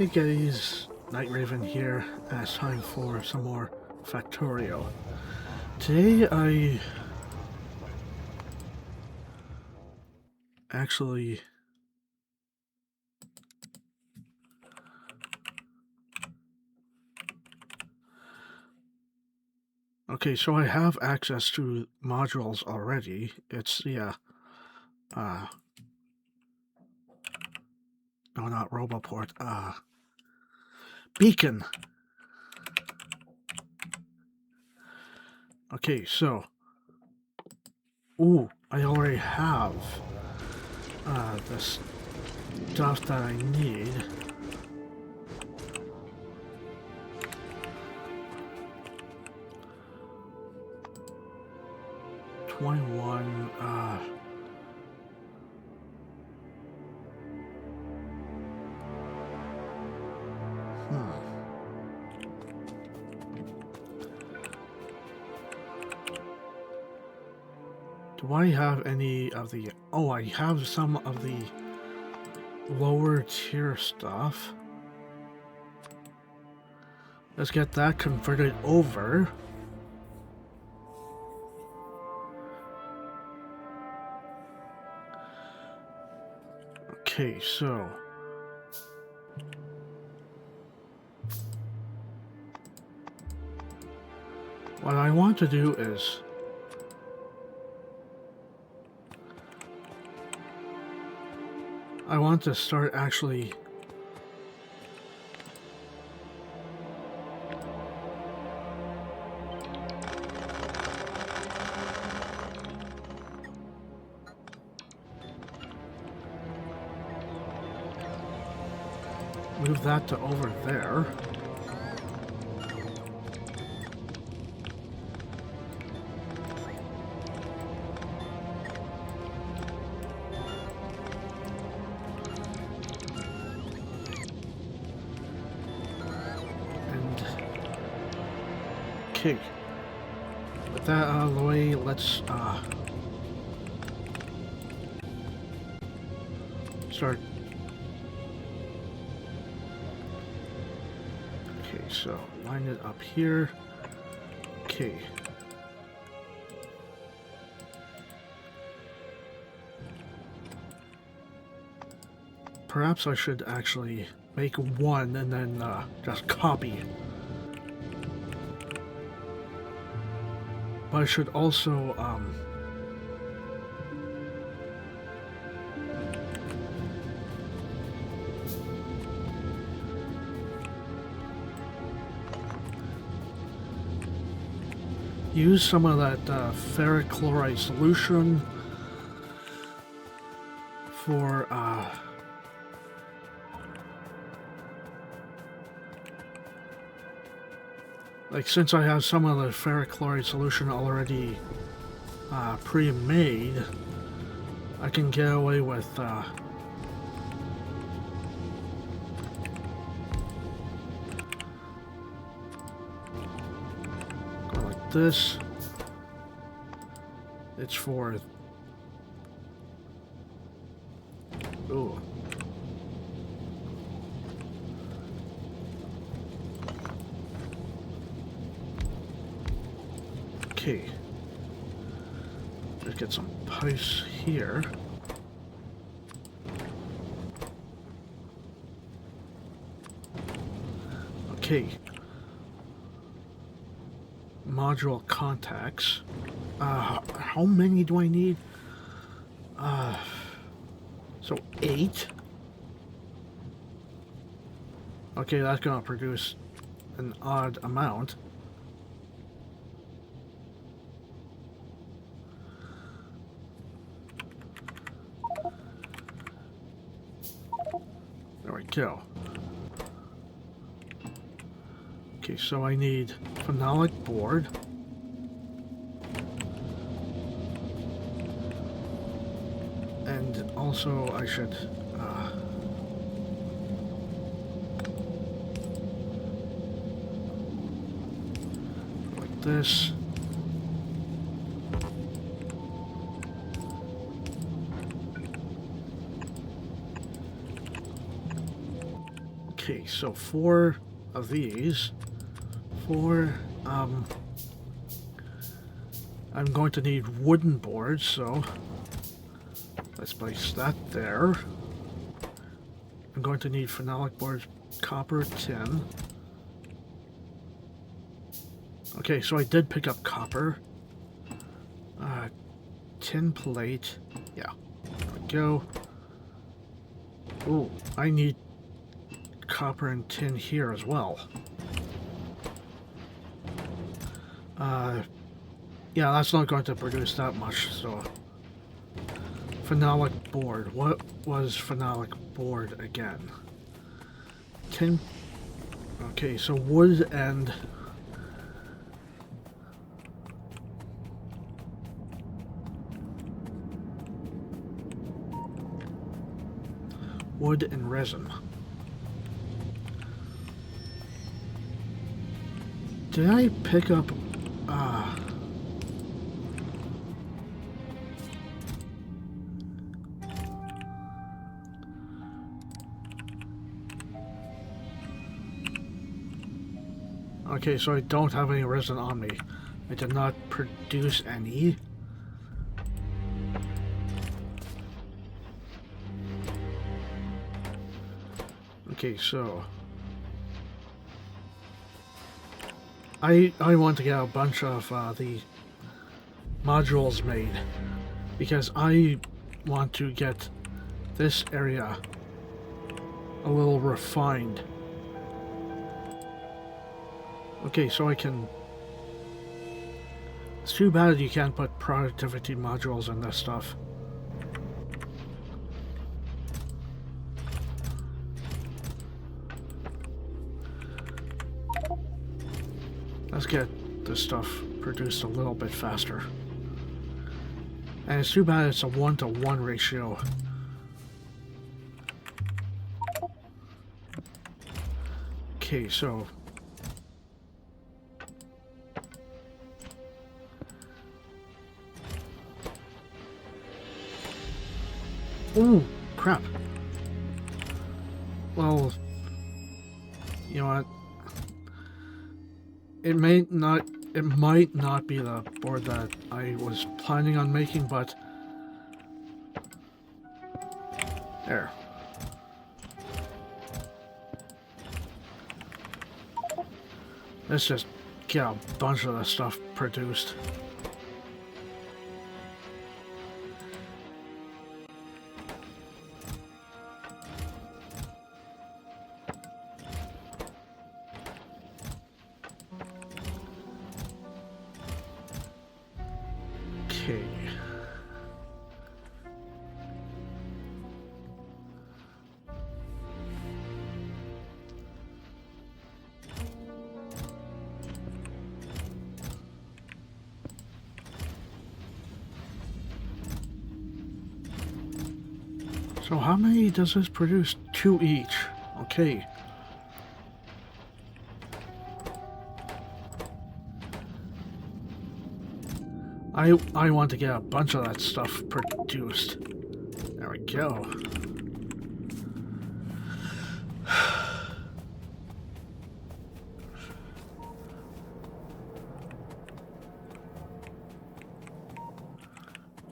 Hey guys, Night Raven here, and it's time for some more Factorio. Today I actually... Okay, so I have access to modules already. It's the, no, not Roboport, Beacon! Okay, so... Ooh, I already have, the stuff that I need. Do I have any of the... Oh, I have some of the lower tier stuff. Let's get that converted over. Okay, so... what I want to do is... I want to start actually... move that to over there. And... okay. With that out of the way, let's, start... okay, so line it up here. Okay. Perhaps I should actually make one and then just copy. But I should also use some of that ferric chloride solution for like, since I have some of the ferric chloride solution already pre-made, I can get away with go like this. It's for... ooh. Okay. Just get some pipes here. Okay. Module contacts. How many do I need? So 8. Okay, that's gonna produce an odd amount. There we go. Okay, so I need phenolic board. And also I should like this. Okay, so 4 of these. 4, I'm going to need wooden boards, so let's place that there. I'm going to need phenolic boards, copper, tin. Okay, so I did pick up copper. Tin plate. Yeah, there we go. Oh, I need copper and tin here as well. Yeah, that's not going to produce that much, so... Phenolic board. What was phenolic board again? Tin... Okay, so wood and... wood and resin. Did I pick up... Okay, so I don't have any resin on me. I did not produce any. Okay, so... I want to get a bunch of the modules made, because I want to get this area a little refined. Okay, so I can... It's too bad you can't put productivity modules in this stuff. Let's get this stuff produced a little bit faster. And it's too bad it's a 1-to-1 ratio. Okay, so... Ooh, crap. Well, you know what? It might not be the board that I was planning on making, but... There. Let's just get a bunch of this stuff produced. Okay. So how many does this produce? 2 each. Okay. I want to get a bunch of that stuff produced. There we go.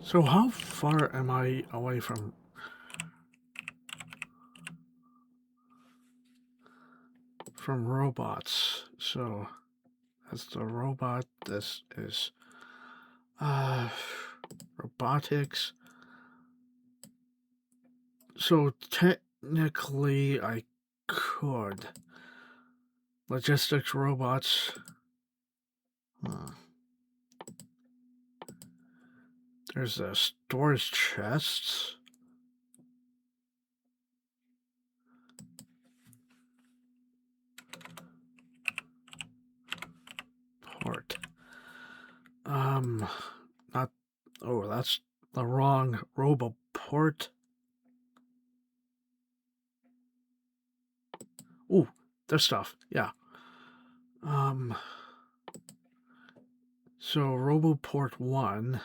So how far am I away from robots? So that's the robot. This is robotics. So technically I could. Logistics robots. There's the storage chests. Port. Not... Oh, that's the wrong roboport. Ooh, this stuff, yeah. So Roboport 1,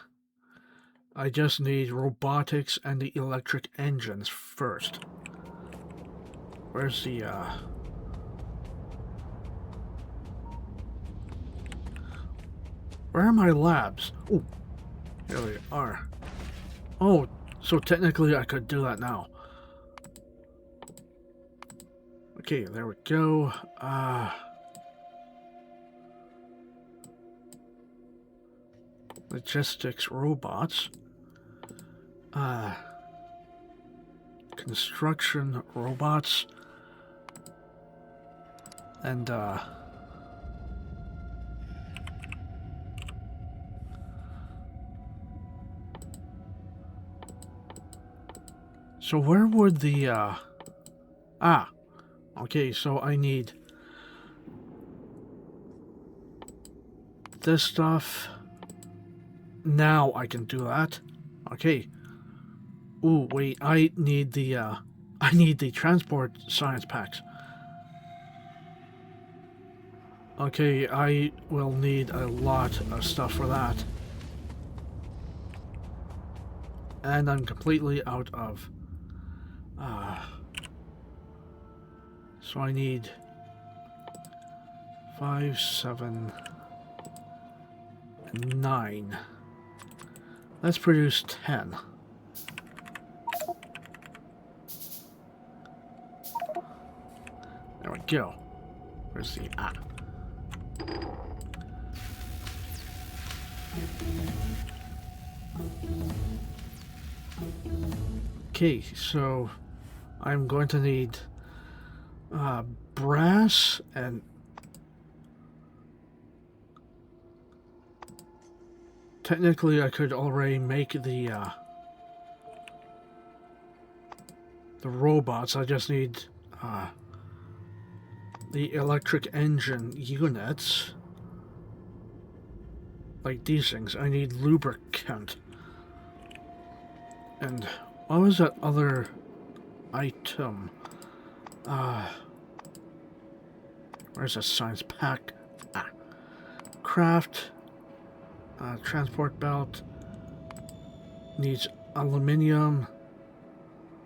I just need robotics and the electric engines first. Where's the, Where are my labs? Oh, here they are. Oh, so technically I could do that now. Okay, there we go. Logistics robots. Construction robots. And, so where would the, okay, so I need this stuff. Now I can do that. Okay. Ooh, wait, I need the transport science packs. Okay, I will need a lot of stuff for that. And I'm completely out of... so I need 5, 7, 9. Let's produce 10. There we go. Where's the... Okay, so I'm going to need brass and technically I could already make the robots. I just need the electric engine units. Like these things. I need lubricant. And what was that other item? Where's the science pack? Craft. Transport belt. Needs aluminium.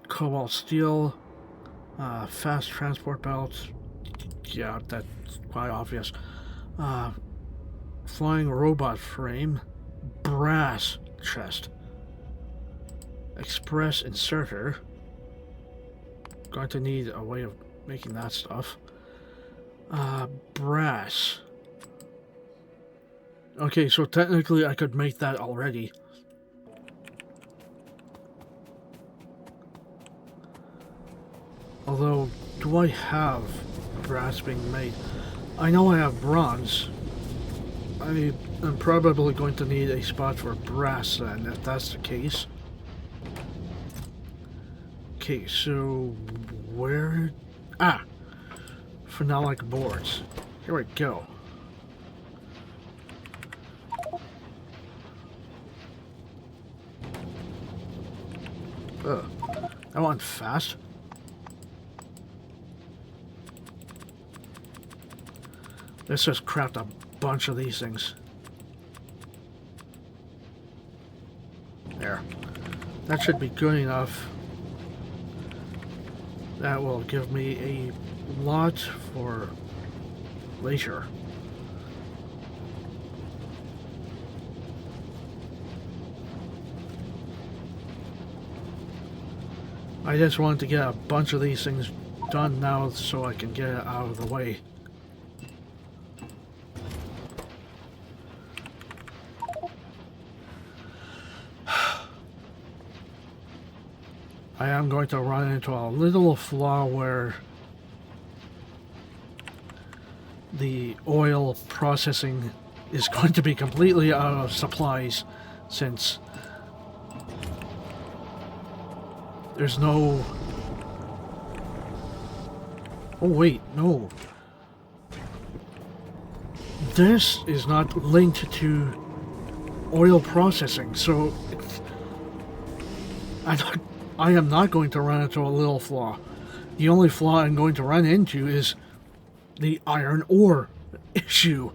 Cobalt steel. Fast transport belt. Yeah, that's quite obvious. Flying robot frame. Brass chest. Express inserter. Going to need a way of making that stuff. Brass. Okay, so technically I could make that already. Although, do I have brass being made? I know I have bronze. I am probably going to need a spot for brass then, if that's the case. Okay, so where... phenolic boards. Here we go. I want fast. Let's just craft a bunch of these things. There. That should be good enough. That will give me a lot for later. I just wanted to get a bunch of these things done now so I can get it out of the way. I am going to run into a little flaw where the oil processing is going to be completely out of supplies since there's no... Oh wait, no. This is not linked to oil processing, so it's... I am not going to run into a little flaw. The only flaw I'm going to run into is the iron ore issue.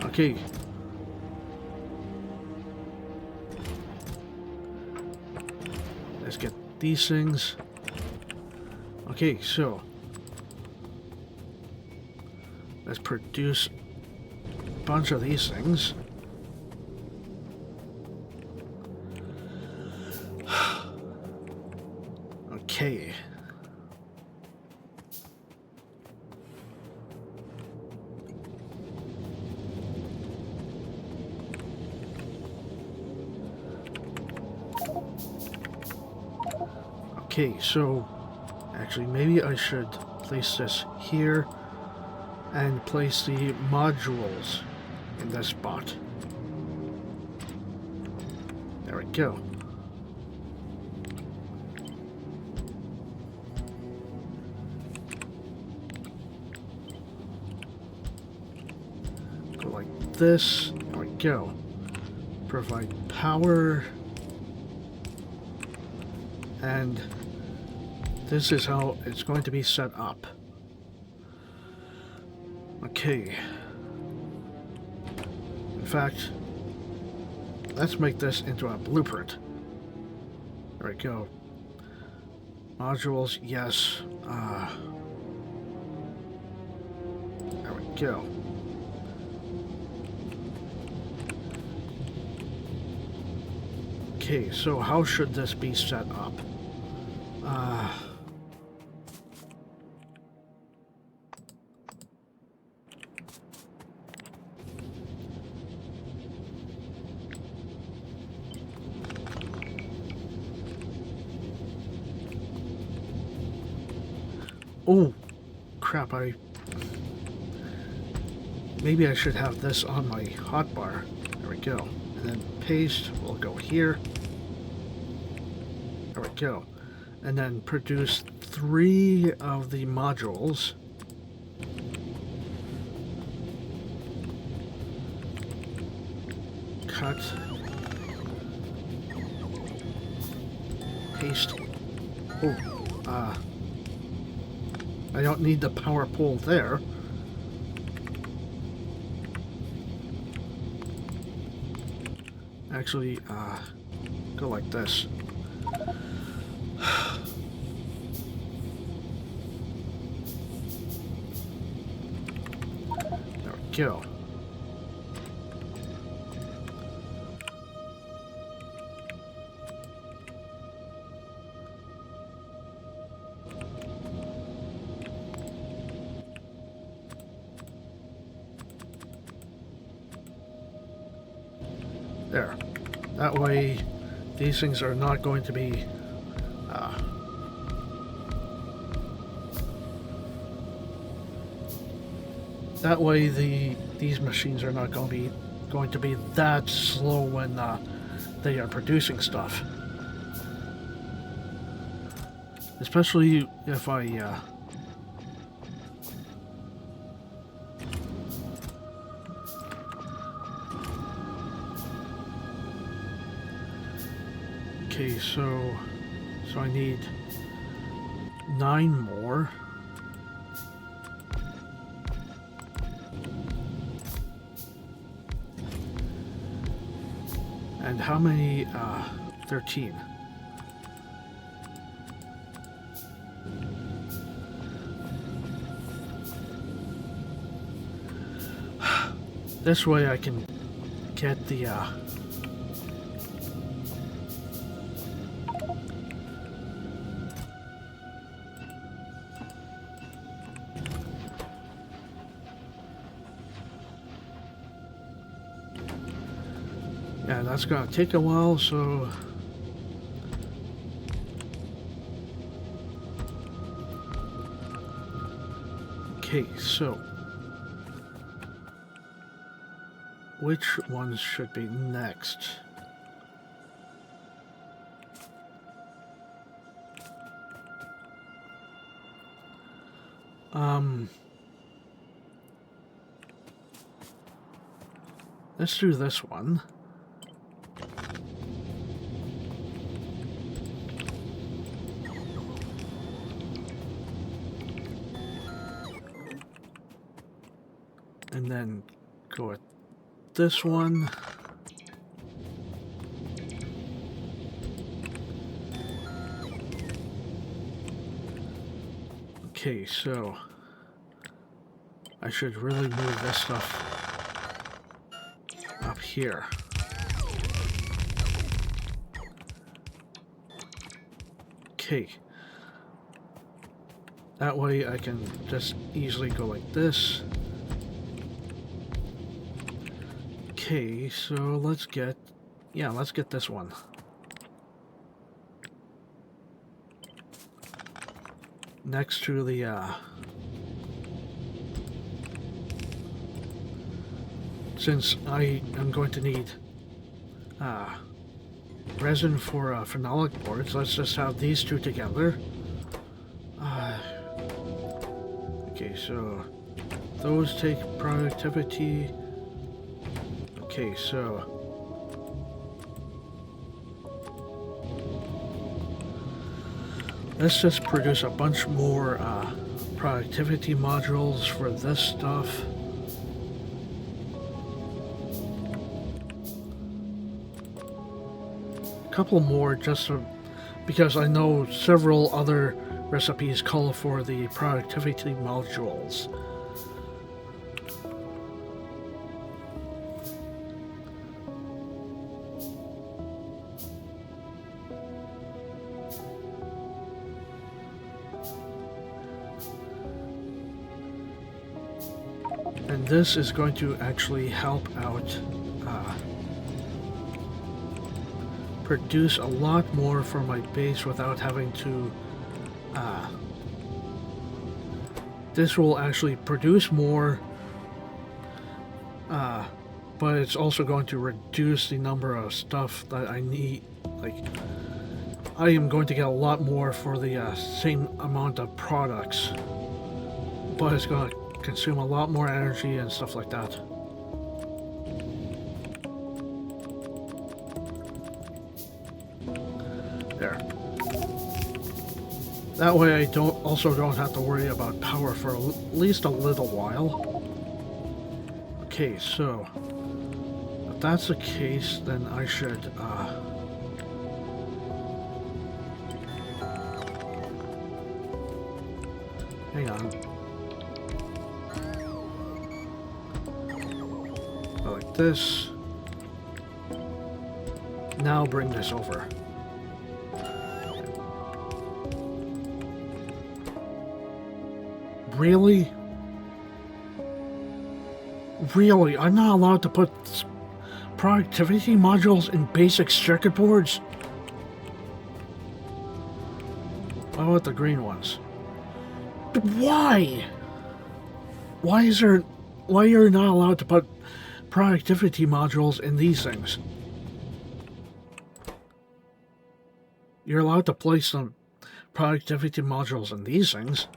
Okay. Let's get these things. Okay, so let's produce bunch of these things. Okay. Okay, so actually maybe I should place this here and place the modules in this spot. There we go. Go like this. There we go. Provide power. And this is how it's going to be set up. Okay. In fact, let's make this into a blueprint. There we go. Modules, yes. There we go. Okay, so how should this be set up? Oh, crap, maybe I should have this on my hotbar. There we go. And then paste will go here. There we go. And then produce 3 of the modules. Cut. Paste. Oh, I don't need the power pole there. Actually, go like this. There we go. There. That way, these things are not going to be that way these machines are not going to be that slow when they are producing stuff. Especially if I okay, so I need 9 more. And how many? 13. This way I can get the yeah, that's gonna take a while, so okay, so which ones should be next? Let's do this one. And then go with this one. Okay, so I should really move this stuff here. Okay. That way I can just easily go like this. Okay, so let's get this one. Next to the, since I am going to need, resin for, phenolic boards, let's just have these two together. Okay, so those take productivity. Okay, so let's just produce a bunch more productivity modules for this stuff. A couple more just because I know several other recipes call for the productivity modules. And this is going to actually help out produce a lot more for my base without having to this will actually produce more, but it's also going to reduce the number of stuff that I need. Like, I am going to get a lot more for the same amount of products, but it's going to consume a lot more energy and stuff like that. There. That way I don't have to worry about power for at least a little while. Okay, so if that's the case, then I should hang on. Like this. Now bring this over. Really? Really? I'm not allowed to put productivity modules in basic circuit boards? What about the green ones? Why? Why you're not allowed to put productivity modules in these things? You're allowed to place some productivity modules in these things.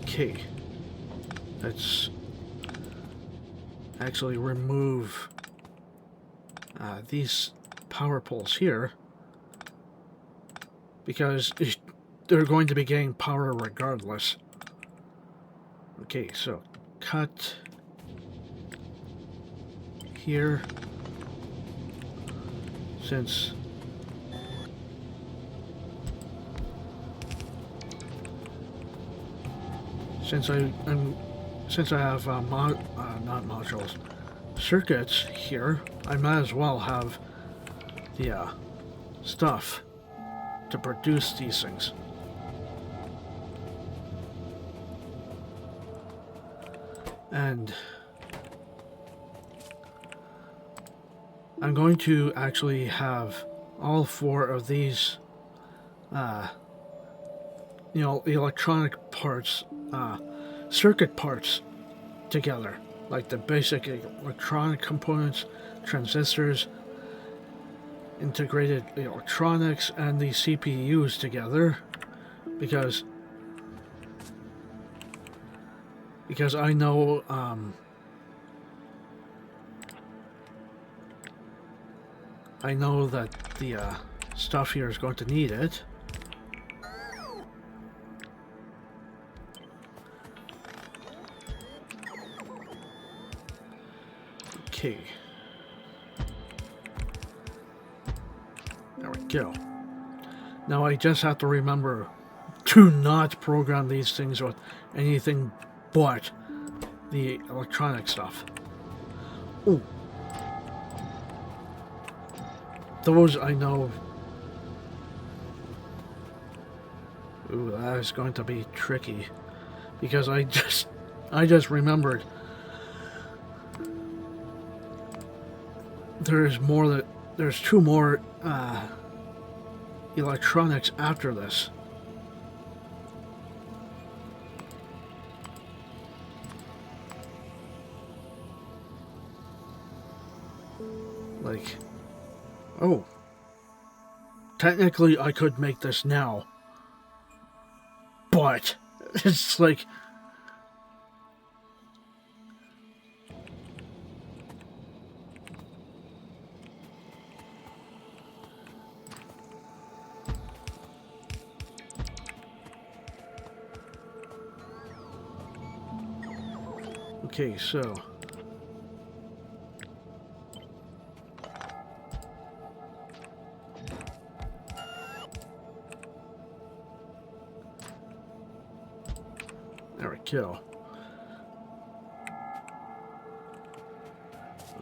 Okay, let's actually remove these power poles here, because they're going to be getting power regardless. Okay, so cut here, since I have not modules, circuits here, I might as well have the stuff to produce these things. And I'm going to actually have all four of these electronic parts, circuit parts together, like the basic electronic components, transistors, integrated electronics, and the CPUs together, because I know that the stuff here is going to need it. Okay. There we go. Now I just have to remember to not program these things with anything but the electronic stuff. Ooh. Those I know. Ooh, that is going to be tricky. Because I just remembered there's two more electronics after this. Like, oh, technically I could make this now, but it's like, okay, so there we go.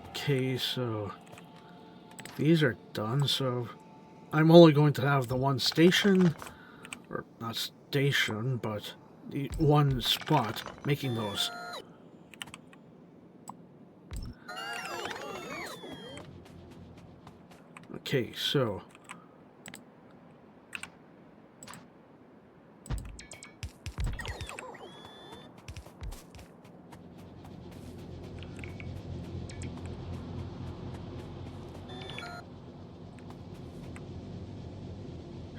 Okay, so these are done, so I'm only going to have the one station, or not station, but the one spot making those. Okay, so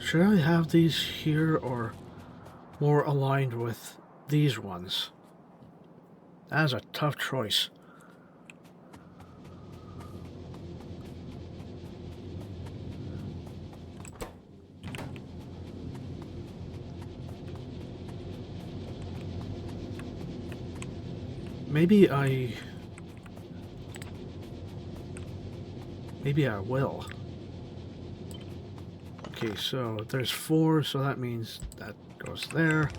should I have these here or more aligned with these ones? That is a tough choice. Maybe I will. Okay, so there's 4, so that means that goes there.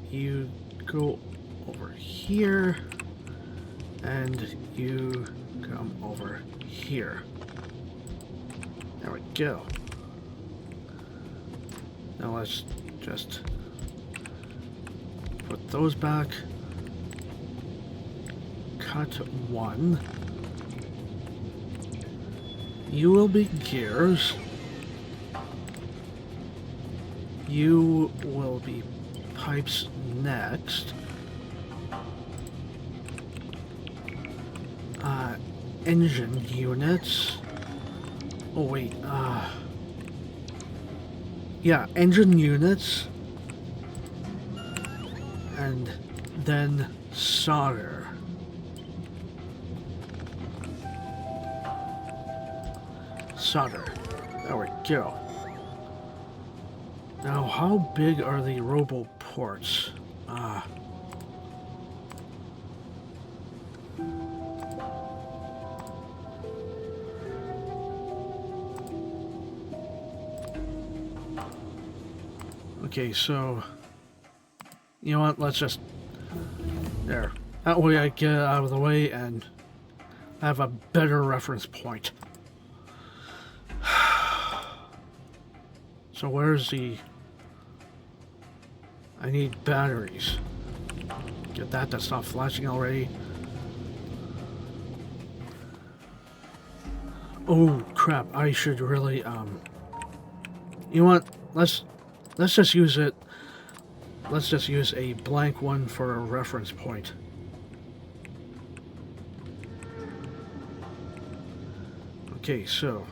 You go over here, and you come over here. There we go. Now let's just put those back. Cut 1. You will be gears. You will be pipes next. Engine units. Oh wait, yeah, engine units. And then solder. Solder. There we go. Now, how big are the robo ports? Okay, so you know what? Let's just there. That way I get it out of the way and have a better reference point. So where's the... I need batteries. Get that, that's not flashing already. Oh crap, I should really, you know what, let's just use it, let's just use a blank one for a reference point. Okay, so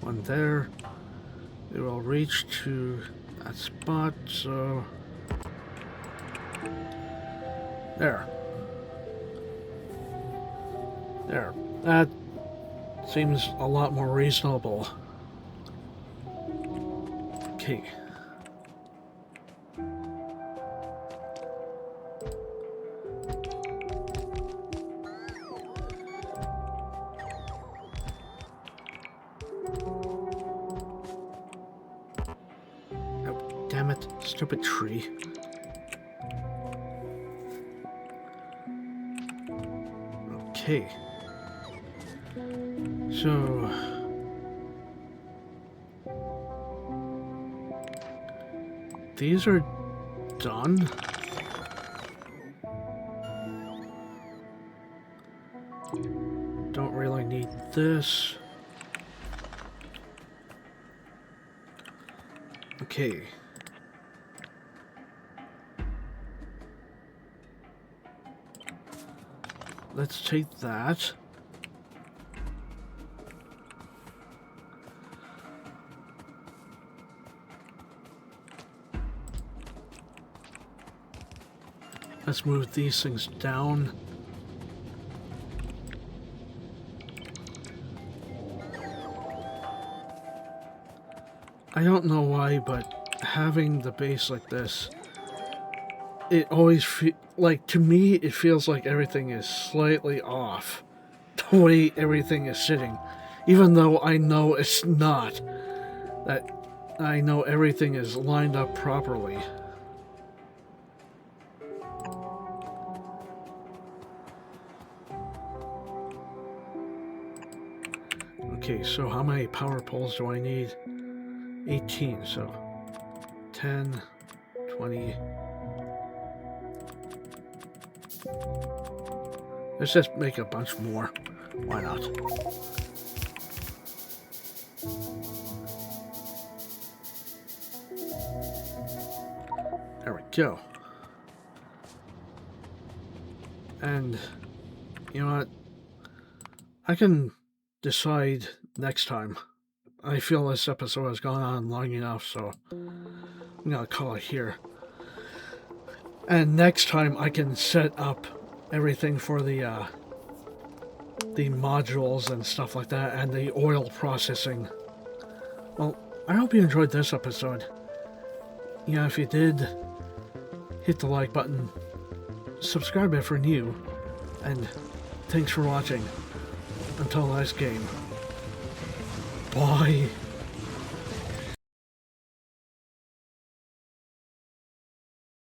one there, it will reach to that spot, so there. There. That seems a lot more reasonable. Okay. Oh, damn it, stupid tree. Okay. So... these are done. Don't really need this. Okay. Let's take that. Let's move these things down. I don't know why, but having the base like this, it always like, to me, it feels like everything is slightly off. The way everything is sitting. Even though I know it's not. That I know everything is lined up properly. Okay, so how many power poles do I need? 18, so 10, 20. Let's just make a bunch more. Why not? There we go. And you know what? I can decide next time. I feel this episode has gone on long enough, so I'm gonna call it here. And next time I can set up everything for the modules and stuff like that, and the oil processing. Well, I hope you enjoyed this episode. You know, if you did, hit the like button, subscribe if you're new, and thanks for watching. Until next game. Bye.